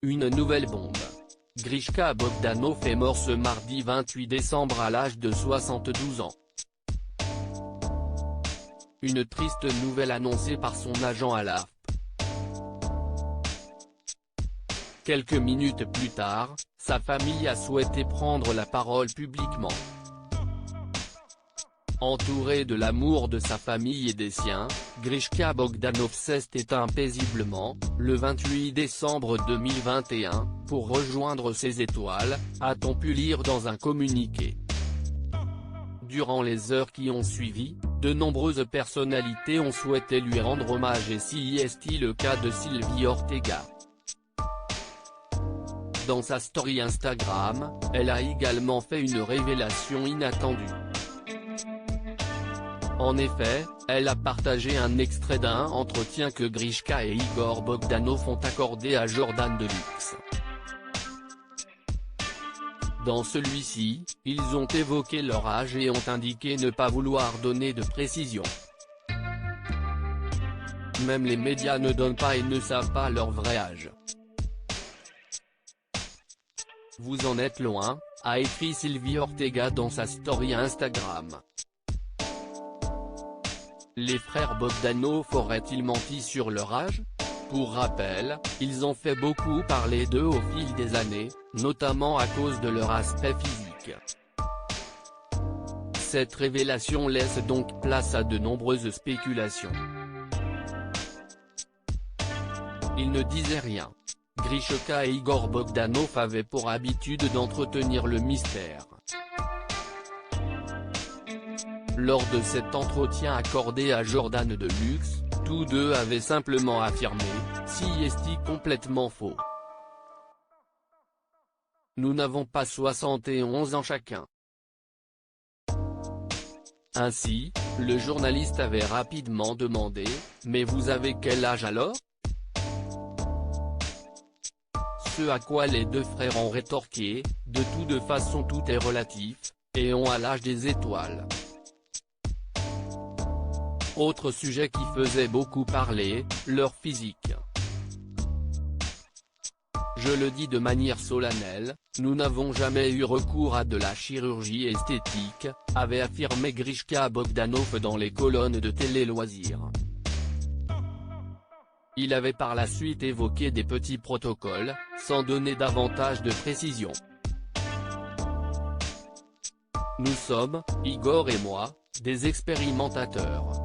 Une nouvelle bombe. Grishka Bogdanov est mort ce mardi 28 décembre à l'âge de 72 ans. Une triste nouvelle annoncée par son agent à l'AFP. Quelques minutes plus tard, sa famille a souhaité prendre la parole publiquement. Entouré de l'amour de sa famille et des siens, Grishka Bogdanov s'est éteint paisiblement, le 28 décembre 2021, pour rejoindre ses étoiles, a-t-on pu lire dans un communiqué. Durant les heures qui ont suivi, de nombreuses personnalités ont souhaité lui rendre hommage et c'est le cas de Sylvie Ortega. Dans sa story Instagram, elle a également fait une révélation inattendue. En effet, elle a partagé un extrait d'un entretien que Grishka et Igor Bogdanov ont accordé à Jordan Deluxe. Dans celui-ci, ils ont évoqué leur âge et ont indiqué ne pas vouloir donner de précision. Même les médias ne donnent pas et ne savent pas leur vrai âge. Vous en êtes loin, a écrit Sylvie Ortega dans sa story Instagram. Les frères Bogdanov auraient-ils menti sur leur âge? Pour rappel, ils ont fait beaucoup parler d'eux au fil des années, notamment à cause de leur aspect physique. Cette révélation laisse donc place à de nombreuses spéculations. Ils ne disaient rien. Grishka et Igor Bogdanov avaient pour habitude d'entretenir le mystère. Lors de cet entretien accordé à Jordan Deluxe, tous deux avaient simplement affirmé « c'est complètement faux. Nous n'avons pas 71 ans chacun ». Ainsi, le journaliste avait rapidement demandé « Mais vous avez quel âge alors ?» Ce à quoi les deux frères ont rétorqué « De toute façon tout est relatif, et on a l'âge des étoiles ». Autre sujet qui faisait beaucoup parler, leur physique. Je le dis de manière solennelle, nous n'avons jamais eu recours à de la chirurgie esthétique, avait affirmé Grishka Bogdanov dans les colonnes de Télé Loisirs. Il avait par la suite évoqué des petits protocoles, sans donner davantage de précision. Nous sommes, Igor et moi, des expérimentateurs.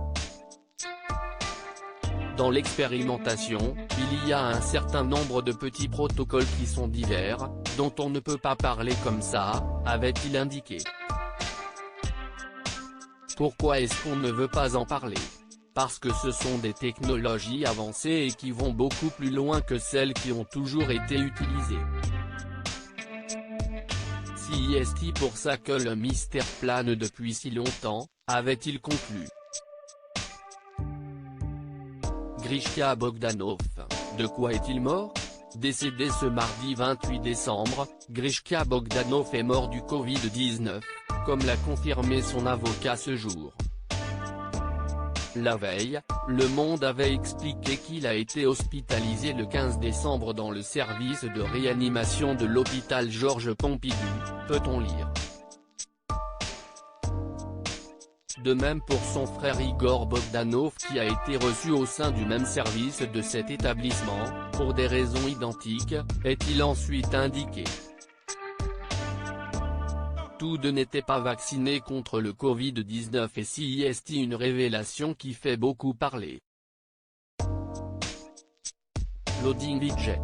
Dans l'expérimentation, il y a un certain nombre de petits protocoles qui sont divers, dont on ne peut pas parler comme ça, avait-il indiqué. Pourquoi est-ce qu'on ne veut pas en parler? Parce que ce sont des technologies avancées et qui vont beaucoup plus loin que celles qui ont toujours été utilisées. C'est pour ça que le mystère plane depuis si longtemps, avait-il conclu. Grishka Bogdanov, de quoi est-il mort? Décédé ce mardi 28 décembre, Grishka Bogdanov est mort du Covid-19, comme l'a confirmé son avocat ce jour. La veille, Le Monde avait expliqué qu'il a été hospitalisé le 15 décembre dans le service de réanimation de l'hôpital Georges Pompidou, peut-on lire. De même pour son frère Igor Bogdanov qui a été reçu au sein du même service de cet établissement, pour des raisons identiques, est-il ensuite indiqué. Tous deux n'étaient pas vaccinés contre le Covid-19 et c'est une révélation qui fait beaucoup parler. Loading Widget.